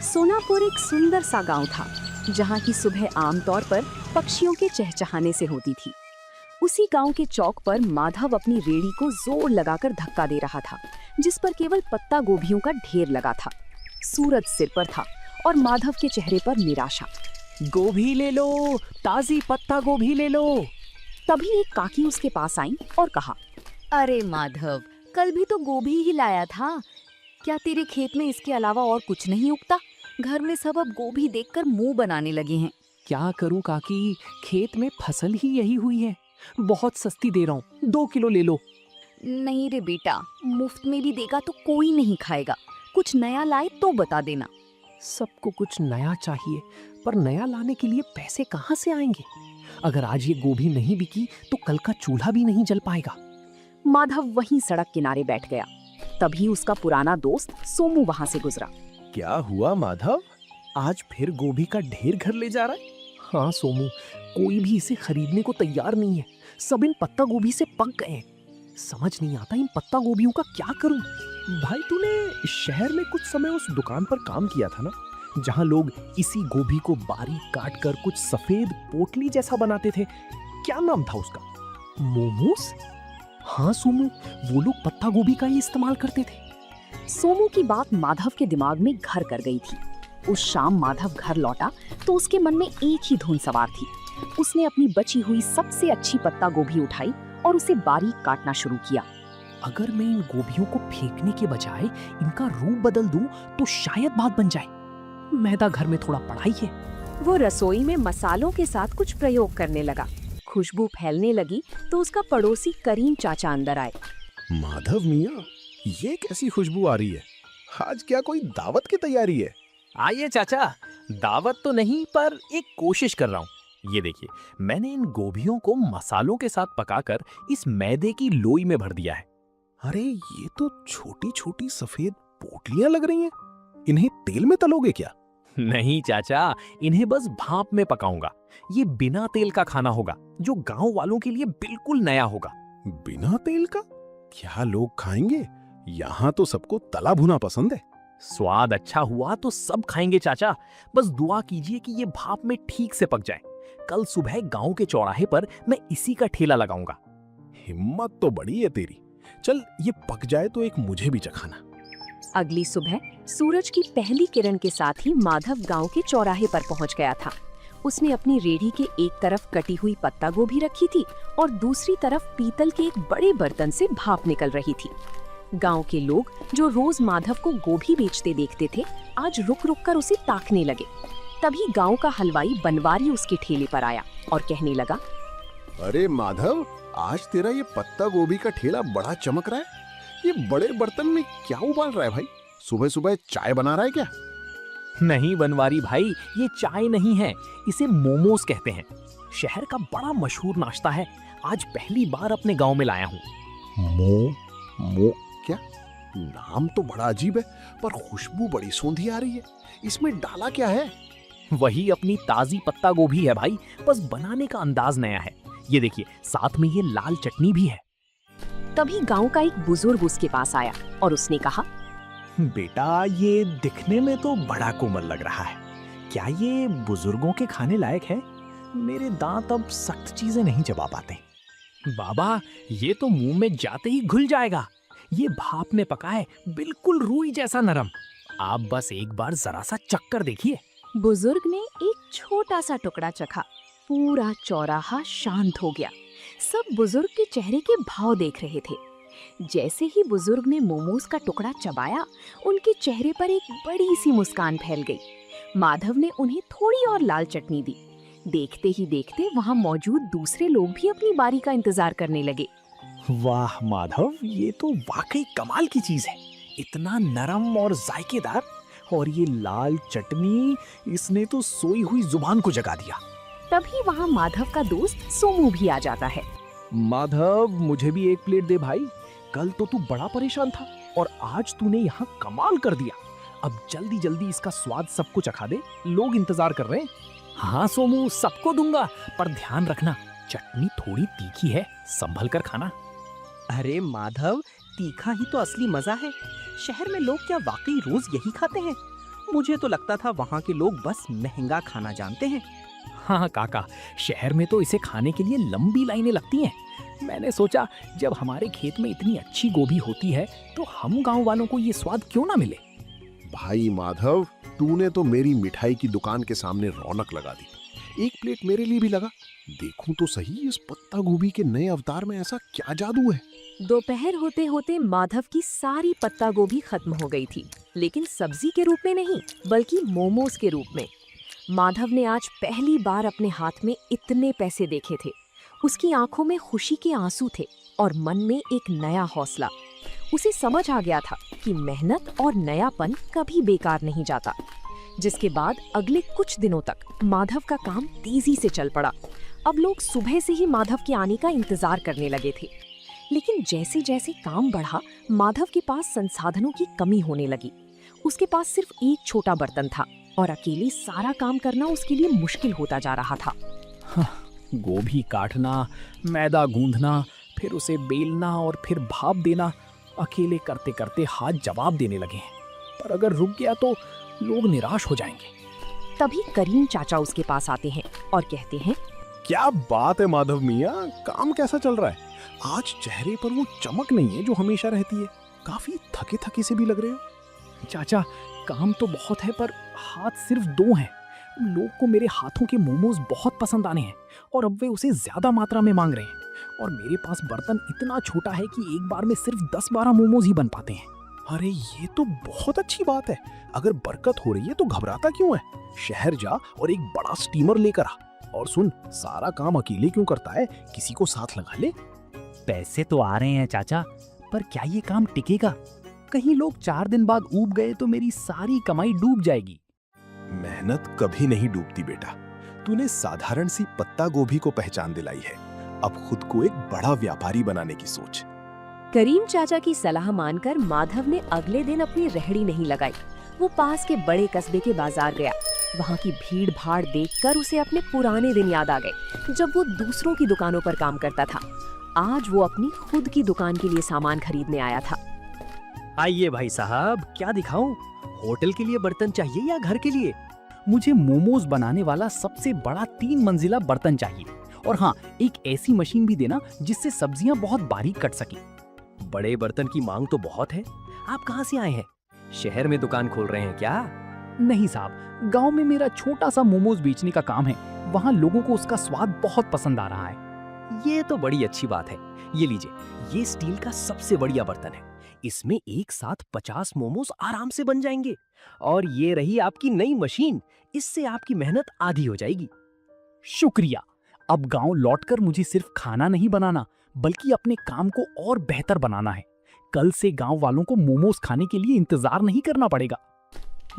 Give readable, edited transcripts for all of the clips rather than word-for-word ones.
सोनापुर एक सुंदर सा गांव था, जहां की सुबह आमतौर पर पक्षियों के चहचहाने से होती थी। उसी गांव के चौक पर माधव अपनी रेड़ी को जोर लगाकर धक्का दे रहा था, जिस पर केवल पत्ता गोभियों का ढेर लगा था। सूरज सिर पर था और माधव के चेहरे पर निराशा। गोभी ले लो, ताजी पत्ता गोभी ले लो। तभी एक काकी उसके पास आई और कहा, अरे माधव, कल भी तो गोभी ही लाया था। क्या तेरे खेत में इसके अलावा और कुछ नहीं उगता? घर में सब अब गोभी देखकर मुंह बनाने लगे हैं। क्या करूं काकी, खेत में फसल ही यही हुई है। बहुत सस्ती दे रहा हूँ, 2 किलो ले लो। नहीं रे बेटा, मुफ्त में भी देगा तो कोई नहीं खाएगा। कुछ नया लाए तो बता देना। सबको कुछ नया चाहिए, पर नया लाने के लिए पैसे कहाँ से आएंगे? अगर आज ये गोभी नहीं बिकी तो कल का चूल्हा भी नहीं जल पाएगा। माधव वहीं सड़क किनारे बैठ गया। तभी उसका पुराना दोस्त सोमू वहां से गुजरा। क्या हुआ माधव, आज फिर गोभी का ढेर घर ले जा रहा है? हाँ सोमू, कोई भी इसे खरीदने को तैयार नहीं है। सब इन पत्ता गोभी से पक गए हैं। समझ नहीं आता इन पत्ता गोभियों का क्या करूं। भाई तूने शहर में कुछ समय उस दुकान पर काम किया था ना, जहां लोग इसी गोभी को बारीक काट कर कुछ सफेद पोटली जैसा बनाते थे। क्या नाम था उसका? मोमोस? हाँ सोमू, वो लोग पत्ता गोभी का ही इस्तेमाल करते थे। सोमू की बात माधव के दिमाग में घर कर गई थी। उस शाम माधव घर लौटा तो उसके मन में एक ही धुन सवार थी। उसने अपनी बची हुई सबसे अच्छी पत्ता गोभी उठाई और उसे बारीक काटना शुरू किया। अगर मैं इन गोभियों को फेंकने के बजाय इनका रूप बदल दूं तो शायद बात बन जाए। मैदा घर में थोड़ा पड़ा ही है। वो रसोई में मसालों के साथ कुछ प्रयोग करने लगा। खुशबू फैलने लगी तो उसका पड़ोसी करीम चाचा अंदर आए। माधव मियाँ, ये कैसी खुशबू आ रही है? आज क्या कोई दावत की तैयारी है? आइए चाचा, दावत तो नहीं पर एक कोशिश कर रहा हूँ। ये देखिए, मैंने इन गोभियों को मसालों के साथ पकाकर इस मैदे की लोई में भर दिया है। अरे ये तो छोटी छोटी सफेद पोटलियां लग रही हैं। इन्हें तेल में तलोगे क्या? नहीं चाचा, इन्हें बस भाप में पकाऊंगा। ये बिना तेल का खाना होगा, जो गांव वालों के लिए बिल्कुल नया होगा। बिना तेल का? क्या लोग खाएंगे? यहाँ तो सबको तला भुना पसंद है। स्वाद अच्छा हुआ तो सब खाएंगे चाचा। बस दुआ कीजिए कि ये भाप में ठीक से पक जाए। कल सुबह गांव के चौराहे पर मैं इसी का ठेला लगाऊंगा। हिम्मत तो बड़ी है तेरी। चल ये पक जाए तो एक मुझे भी चखाना। अगली सुबह सूरज की पहली किरण के साथ ही माधव गांव के चौराहे पर पहुंच गया था। उसने अपनी रेड़ी के एक तरफ कटी हुई पत्ता गोभी रखी थी और दूसरी तरफ पीतल के एक बड़े बर्तन से भाप निकल रही थी। गांव के लोग जो रोज माधव को गोभी बेचते देखते थे, आज रुक रुक कर उसे ताकने लगे। तभी गांव का हलवाई बनवारी उसके ठेले पर आया और कहने लगा, अरे माधव, आज तेरा ये पत्ता गोभी का ठेला बड़ा चमक रहा है। ये बड़े बर्तन में क्या उबाल रहा है भाई? सुबह सुबह चाय बना रहा है क्या? नहीं बनवारी भाई, ये चाय नहीं है, इसे मोमोस कहते हैं। शहर का बड़ा मशहूर नाश्ता है। आज पहली बार अपने गांव में लाया हूँ। मो क्या? नाम तो बड़ा अजीब है, पर खुशबू बड़ी सौंधी आ रही है। इसमें डाला क्या है? वही अपनी ताजी पत्ता गोभी है भाई, बस बनाने का अंदाज नया है। ये देखिए, साथ में ये लाल चटनी भी है। तभी गांव का एक बुजुर्ग उसके पास आया और उसने कहा, बेटा, ये दिखने में तो बड़ा कोमल लग रहा है। क्या ये बुजुर्गों के खाने लायक है? मेरे दांत अब सख्त चीजें नहीं चबा पाते। बाबा, ये तो मुंह में जाते ही घुल जाएगा। ये भाप में पका है, बिल्कुल रूई जैसा नरम। आप बस एक बार जरा सा चक्कर देखिए। बुजुर्ग ने एक छोटा सा टुकड़ा चखा। पूरा चौराहा शांत हो गया। सब बुजुर्ग के चेहरे के भाव देख रहे थे। जैसे ही बुजुर्ग ने मोमोज का टुकड़ा चबाया, उनके चेहरे पर एक बड़ी सी मुस्कान फैल गई। माधव ने उन्हें थोड़ी और लाल चटनी दी। देखते ही देखते वहां मौजूद दूसरे लोग भी अपनी बारी का इंतजार करने लगे। वाह माधव, ये तो वाकई कमाल की चीज है। इतना नरम और जायकेदार, और ये लाल चटनी, इसने तो सोई हुई जुबान को जगा दिया। तभी वहां माधव का दोस्त सोमू भी आ जाता है। माधव, मुझे भी एक प्लेट दे भाई। कल तो तू बड़ा परेशान था और आज तूने यहाँ कमाल कर दिया। अब जल्दी जल्दी इसका स्वाद सबको चखा दे, लोग इंतजार कर रहे हैं। हाँ सोमू, सबको दूंगा, पर ध्यान रखना, चटनी थोड़ी तीखी है, संभल कर खाना। अरे माधव, तीखा ही तो असली मजा है। शहर में लोग क्या वाकई रोज यही खाते हैं? मुझे तो लगता था वहाँ के लोग बस महंगा खाना जानते हैं। हाँ काका, शहर में तो इसे खाने के लिए लंबी लाइनें लगती हैं। मैंने सोचा जब हमारे खेत में इतनी अच्छी गोभी होती है तो हम गांव वालों को ये स्वाद क्यों ना मिले। भाई माधव, तूने तो मेरी मिठाई की दुकान के सामने रौनक लगा दी। एक प्लेट मेरे लिए भी लगा। देखूं तो सही, इस पत्ता गोभी के नए अवतार में ऐसा क्या जादू है। दोपहर होते होते माधव की सारी पत्ता गोभी खत्म हो गई थी, लेकिन सब्जी के रूप में नहीं बल्कि मोमोज के रूप में। माधव ने आज पहली बार अपने हाथ में इतने पैसे देखे थे। उसकी आंखों में खुशी के आंसू थे और मन में एक नया हौसला। उसे समझ आ गया था कि मेहनत और नयापन कभी बेकार नहीं जाता। जिसके बाद अगले कुछ दिनों तक माधव का काम तेजी से चल पड़ा। अब लोग सुबह से ही माधव के आने का इंतजार करने लगे थे। लेकिन जैसे जैसे काम बढ़ा, माधव के पास संसाधनों की कमी होने लगी। उसके पास सिर्फ एक छोटा बर्तन था और अकेले सारा काम करना उसके लिए मुश्किल होता जा रहा था। गोभी काटना, मैदा गूंथना, फिर उसे बेलना और फिर भाप देना, अकेले करते करते हाथ जवाब देने लगे हैं। पर अगर रुक गया तो लोग निराश हो जाएंगे। तभी करीम चाचा उसके पास आते हैं और कहते हैं, क्या बात है माधव मियाँ, काम कैसा चल रहा है? आज चेहरे पर वो चमक नहीं है जो हमेशा रहती है। काफी थके थके से भी लग रहे हो। चाचा, काम तो बहुत है पर हाथ सिर्फ 2 हैं। लोग को मेरे हाथों के मोमोज बहुत पसंद आने हैं और अब वे उसे ज्यादा मात्रा में मांग रहे हैं। और मेरे पास बर्तन इतना छोटा है कि एक बार में सिर्फ 10-12 मोमोज ही बन पाते हैं। अरे ये तो बहुत अच्छी बात है। अगर बरकत हो रही है तो घबराता क्यों है? शहर जा और एक बड़ा स्टीमर लेकर आ। और सुन, सारा काम अकेले क्यों करता है, किसी को साथ लगा ले। पैसे तो आ रहे हैं चाचा, पर क्या ये काम टिकेगा? कहीं लोग 4 दिन बाद ऊब गए तो मेरी सारी कमाई डूब जाएगी। मेहनत कभी नहीं डूबती बेटा। तूने साधारण सी पत्ता गोभी को पहचान दिलाई है। अब खुद को एक बड़ा व्यापारी बनाने की सोच। करीम चाचा की सलाह मानकर माधव ने अगले दिन अपनी रेहड़ी नहीं लगाई। वो पास के बड़े कस्बे के बाजार गया। वहाँ की भीड़ भाड़ देखकर उसे अपने पुराने दिन याद आ गए, जब वो दूसरों की दुकानों पर काम करता था। आज वो अपनी खुद की दुकान के लिए सामान खरीदने आया था। आइए भाई साहब, क्या दिखाऊं? होटल के लिए बर्तन चाहिए या घर के लिए? मुझे मोमोज बनाने वाला सबसे बड़ा 3 मंजिला बर्तन चाहिए। और हाँ, एक ऐसी मशीन भी देना जिससे सब्जियां बहुत बारीक कट सके। बड़े बर्तन की मांग तो बहुत है। आप कहाँ से आए हैं? शहर में दुकान खोल रहे हैं क्या? नहीं साहब, गांव में मेरा छोटा सा मोमोज बेचने का काम है। वहाँ लोगों को उसका स्वाद बहुत पसंद आ रहा है। ये तो बड़ी अच्छी बात है। ये लीजिए, ये स्टील का सबसे बढ़िया बर्तन है। इसमें एक साथ 50 मोमोज आराम से बन जाएंगे। और ये रही आपकी नई मशीन। इससे आपकी मेहनत आधी हो जाएगी। शुक्रिया। अब गांव लौटकर मुझे सिर्फ खाना नहीं बनाना बल्कि अपने काम को और बेहतर बनाना है। कल से गांव वालों को मोमोज खाने के लिए इंतजार नहीं करना पड़ेगा।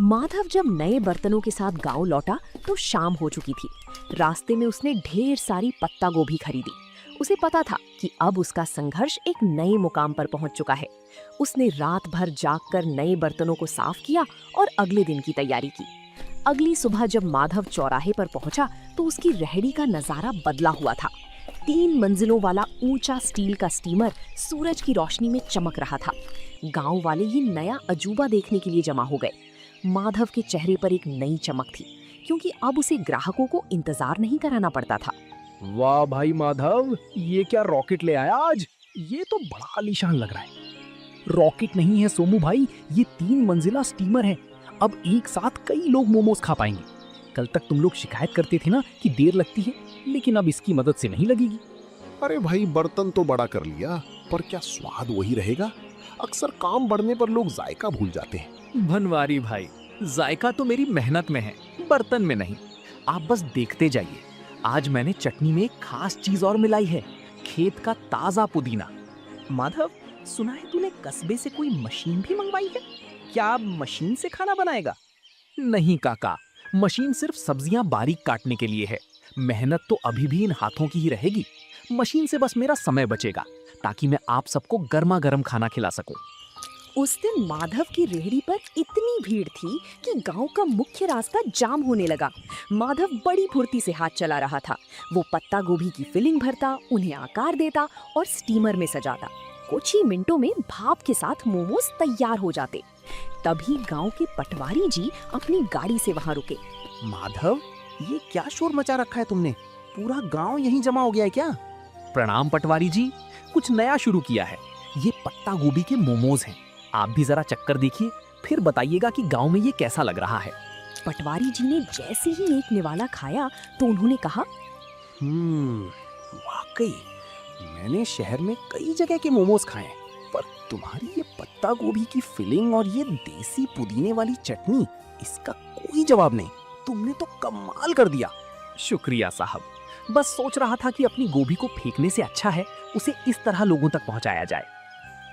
माधव जब नए बर्तनों के साथ गांव लौटा तो शाम हो चुकी थी। रास्ते में उसने ढेर सारी पत्ता गोभी खरीदी। उसे पता था कि अब उसका संघर्ष एक नए मुकाम पर पहुंच चुका है। उसने रात भर जागकर नए बर्तनों को साफ किया और अगले दिन की तैयारी की। अगली सुबह जब माधव चौराहे पर पहुंचा तो उसकी रेहड़ी का नजारा बदला हुआ था। 3 मंजिलों वाला ऊंचा स्टील का स्टीमर सूरज की रोशनी में चमक रहा था। गांव वाले ये नया अजूबा देखने के लिए जमा हो गए। माधव के चेहरे पर एक नई चमक थी, क्योंकि अब उसे ग्राहकों को इंतजार नहीं कराना पड़ता था। वाह भाई माधव, ये क्या रॉकेट ले आया आज? ये तो बड़ा आलीशान लग रहा है। रॉकेट नहीं है सोमू भाई, ये 3 मंजिला स्टीमर है। अब एक साथ कई लोग मोमोज खा पाएंगे। कल तक तुम लोग शिकायत करते थे ना कि देर लगती है, लेकिन अब इसकी मदद से नहीं लगेगी। अरे भाई, बर्तन तो बड़ा कर लिया, पर क्या स्वाद वही रहेगा? अक्सर काम बढ़ने पर लोग जायका भूल जाते हैं। भनवारी भाई, जायका तो मेरी मेहनत में है, बर्तन में नहीं। आप बस देखते जाइए। आज मैंने चटनी में एक खास चीज और मिलाई है, खेत का ताजा पुदीना। माधव, सुना है तूने कस्बे से कोई मशीन भी मंगवाई है? क्या अब मशीन से खाना बनाएगा? नहीं काका, मशीन सिर्फ सब्जियां बारीक काटने के लिए है। मेहनत तो अभी भी इन हाथों की ही रहेगी। मशीन से बस मेरा समय बचेगा ताकि मैं आप सबको गर्मा गर्म खाना खिला सकूं। उस दिन माधव की रेहड़ी पर इतनी भीड़ थी कि गांव का मुख्य रास्ता जाम होने लगा। माधव बड़ी फुर्ती से हाथ चला रहा था। वो पत्ता गोभी की फिलिंग भरता, उन्हें आकार देता और स्टीमर में सजाता। कुछ ही मिनटों में भाप के साथ मोमोज तैयार हो जाते। तभी गांव के पटवारी जी अपनी गाड़ी से वहां रुके। माधव, ये क्या शोर मचा रखा है तुमने? पूरा गांव यहीं जमा हो गया है क्या? प्रणाम पटवारी जी, कुछ नया शुरू किया है। ये पत्ता गोभी के मोमोज हैं। आप भी जरा चक्कर देखिए, फिर बताइएगा कि गांव में ये कैसा लग रहा है। पटवारी जी ने जैसे ही एक निवाला खाया तो उन्होंने कहा, वाकई मैंने शहर में कई जगह के मोमोज खाए हैं, पर तुम्हारी ये पत्ता गोभी की फिलिंग और ये देसी पुदीने वाली चटनी, इसका कोई जवाब नहीं। तुमने तो कमाल कर दिया। शुक्रिया साहब, बस सोच रहा था कि अपनी गोभी को फेंकने से अच्छा है उसे इस तरह लोगों तक पहुंचाया जाए।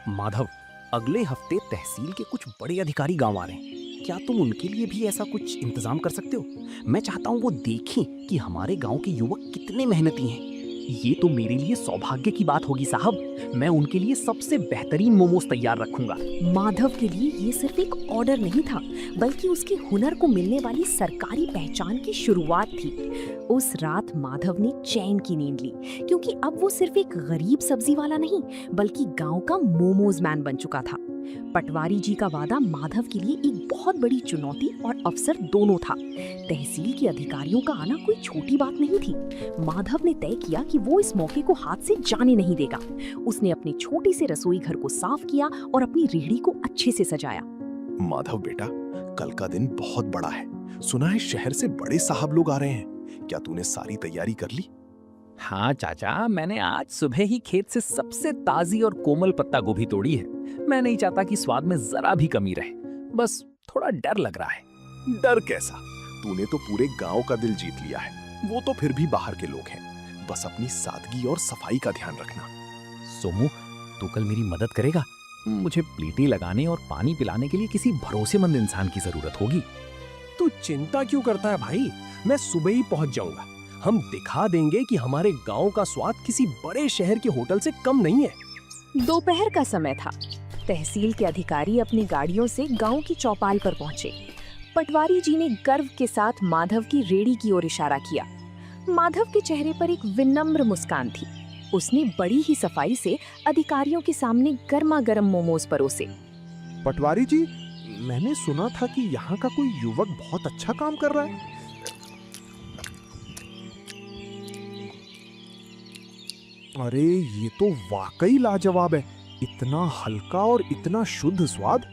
माधव, अगले हफ्ते तहसील के कुछ बड़े अधिकारी गांव आ रहे हैं। क्या तुम उनके लिए भी ऐसा कुछ इंतजाम कर सकते हो? मैं चाहता हूँ वो देखें कि हमारे गांव के युवक कितने मेहनती हैं। ये तो मेरे लिए सौभाग्य की बात होगी साहब। मैं उनके लिए सबसे बेहतरीन मोमोज तैयार रखूंगा। माधव के लिए ये सिर्फ एक ऑर्डर नहीं था, बल्कि उसके हुनर को मिलने वाली सरकारी पहचान की शुरुआत थी। उस रात माधव ने चैन की नींद ली, क्योंकि अब वो सिर्फ एक गरीब सब्जी वाला नहीं, बल्कि गांव का मोमोज मैन बन चुका था। पटवारी जी का वादा माधव के लिए एक बहुत बड़ी चुनौती और अवसर दोनों था। तहसील के अधिकारियों का आना कोई छोटी बात नहीं थी। माधव ने तय किया कि वो इस मौके को हाथ से जाने नहीं देगा। उसने अपने छोटे से रसोई घर को साफ किया और अपनी रेहड़ी को अच्छे से सजाया। माधव बेटा, कल का दिन बहुत बड़ा है। सुना है शहर से बड़े साहब लोग आ रहे हैं। क्या तूने सारी तैयारी कर ली? हाँ चाचा, मैंने आज सुबह ही खेत से सबसे ताजी और कोमल पत्ता गोभी तोड़ी है। मैं नहीं चाहता कि स्वाद में जरा भी कमी रहे, बस थोड़ा डर लग रहा है। डर कैसा? तूने तो पूरे गांव का दिल जीत लिया है। वो तो फिर भी बाहर के लोग हैं। बस अपनी सादगी और सफाई का ध्यान रखना। सोमू, तू कल मेरी मदद करेगा? मुझे प्लेटें लगाने और पानी पिलाने के लिए किसी भरोसेमंद इंसान की जरूरत होगी। तू चिंता क्यों करता है भाई? मैं सुबह ही पहुंच जाऊंगा। हम दिखा देंगे कि हमारे गांव का स्वाद किसी बड़े शहर के होटल से कम नहीं है। दोपहर का समय था। तहसील के अधिकारी अपनी गाड़ियों से गांव की चौपाल पर पहुंचे। पटवारी जी ने गर्व के साथ माधव की रेहड़ी की ओर इशारा किया। माधव के चेहरे पर एक विनम्र मुस्कान थी। उसने बड़ी ही सफाई से अधिकारियों के सामने गर्मा गर्म मोमोज परोसे। पटवारी जी, मैंने सुना था कि यहाँ का कोई युवक बहुत अच्छा काम कर रहा है। अरे ये तो वाकई लाजवाब है। इतना हल्का और इतना शुद्ध स्वाद।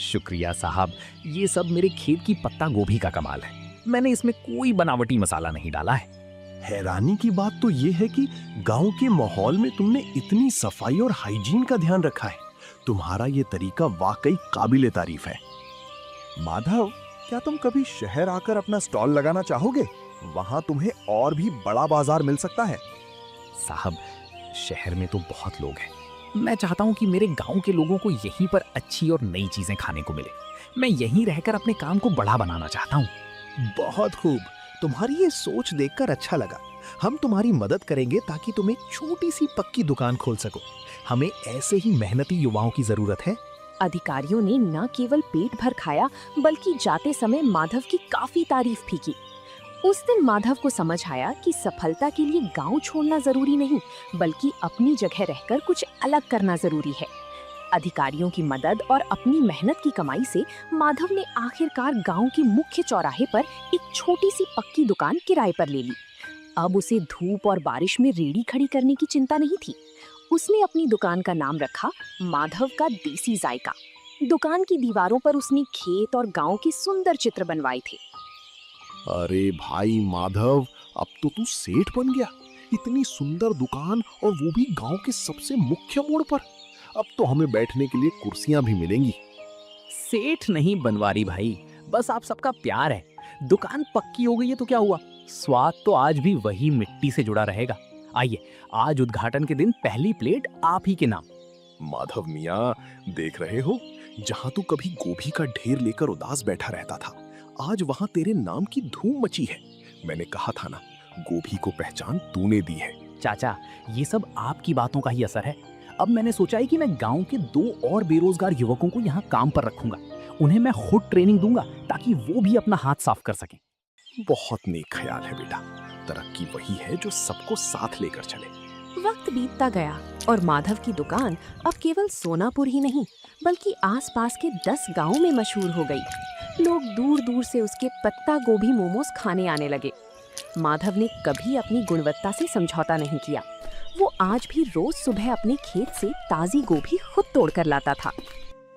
शुक्रिया साहब, ये सब मेरे खेत की पत्ता गोभी का कमाल है। मैंने इसमें कोई बनावटी मसाला नहीं डाला है। हैरानी की बात तो ये है कि गांव के माहौल में तुमने इतनी सफाई और हाइजीन का ध्यान रखा है। तुम्हारा ये तरीका वाकई काबिले तारीफ है। माधव, क्या तुम कभी शहर आकर अपना स्टॉल लगाना चाहोगे? वहां तुम्हें और भी बड़ा बाजार मिल सकता है। साहब, शहर में तो बहुत लोग हैं। मैं चाहता हूँ कि मेरे गांव के लोगों को यहीं पर अच्छी और नई चीजें खाने को मिले। मैं यहीं रहकर अपने काम को बड़ा बनाना चाहता हूँ। बहुत खूब, तुम्हारी ये सोच देखकर अच्छा लगा। हम तुम्हारी मदद करेंगे ताकि तुम एक छोटी सी पक्की दुकान खोल सको। हमें ऐसे ही मेहनती युवाओं की जरूरत है। अधिकारियों ने न केवल पेट भर खाया, बल्कि जाते समय माधव की काफी तारीफ भी की। उस दिन माधव को समझ आया कि सफलता के लिए गांव छोड़ना जरूरी नहीं, बल्कि अपनी जगह रहकर कुछ अलग करना जरूरी है। अधिकारियों की मदद और अपनी मेहनत की कमाई से माधव ने आखिरकार गांव के मुख्य चौराहे पर एक छोटी सी पक्की दुकान किराए पर ले ली। अब उसे धूप और बारिश में रेहड़ी खड़ी करने की चिंता नहीं थी। उसने अपनी दुकान का नाम रखा माधव का देसी जायका। दुकान की दीवारों पर उसने खेत और गांव के सुंदर चित्र बनवाए थे। अरे भाई माधव, अब तो तू सेठ बन गया। इतनी सुंदर दुकान और वो भी गांव के सबसे मुख्य मोड़ पर। अब तो हमें बैठने के लिए कुर्सियां भी मिलेंगी। सेठ नहीं बनवारी भाई, बस आप सबका प्यार है। दुकान पक्की हो गई है तो क्या हुआ, स्वाद तो आज भी वही मिट्टी से जुड़ा रहेगा। आइए, आज उद्घाटन के दिन पहली प्लेट आप ही के नाम। माधव मियाँ, देख रहे हो, जहाँ तू कभी गोभी का ढेर लेकर उदास बैठा रहता था, आज वहाँ तेरे नाम की धूम मची है। मैंने कहा था ना, गोभी को पहचान तूने दी है। चाचा, ये सब आपकी बातों का ही असर है। अब मैंने सोचा है कि मैं गांव के 2 और बेरोजगार युवकों को यहाँ काम पर रखूंगा। उन्हें मैं खुद ट्रेनिंग दूंगा ताकि वो भी अपना हाथ साफ कर सकें। बहुत नेक ख्याल है बेटा। तरक्की वही है जो सबको साथ लेकर चले। वक्त बीतता गया और माधव की दुकान अब केवल सोनापुर ही नहीं बल्कि आसपास के 10 गांवों में मशहूर हो गई। लोग दूर दूर से उसके पत्ता गोभी मोमोज खाने आने लगे। माधव ने कभी अपनी गुणवत्ता से समझौता नहीं किया। वो आज भी रोज सुबह अपने खेत से ताजी गोभी खुद तोड़कर लाता था।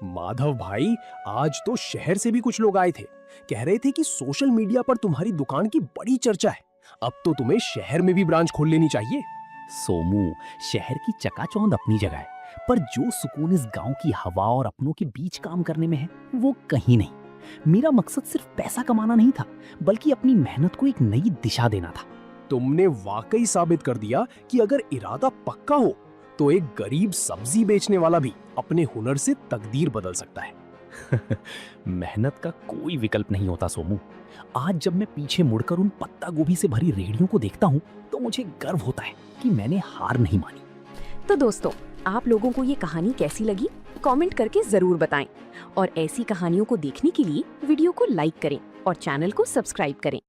माधव भाई, आज तो शहर से भी कुछ लोग आए थे। कह रहे थे कि सोशल मीडिया पर तुम्हारी दुकान की बड़ी चर्चा है। अब तो तुम्हें शहर में भी ब्रांच खोल लेनी चाहिए। सोमू, शहर की चकाचौंध अपनी जगह है, पर जो सुकून इस गांव की हवा और अपनों के बीच काम करने में है वो कहीं नहीं। मेरा मकसद सिर्फ पैसा कमाना नहीं था, बल्कि अपनी मेहनत को एक नई दिशा देना था। तुमने वाकई साबित कर दिया कि अगर इरादा पक्का हो तो एक गरीब सब्जी बेचने वाला भी अपने हुनर से तकदीर बदल सकता है। मेहनत का कोई विकल्प नहीं होता सोमू। आज जब मैं पीछे मुड़कर उन पत्ता गोभी से भरी रेहड़ियों को देखता हूँ तो मुझे गर्व होता है कि मैंने हार नहीं मानी। तो दोस्तों, आप लोगों को ये कहानी कैसी लगी कमेंट करके जरूर बताएं और ऐसी कहानियों को देखने के लिए वीडियो को लाइक करें और चैनल को सब्सक्राइब करें।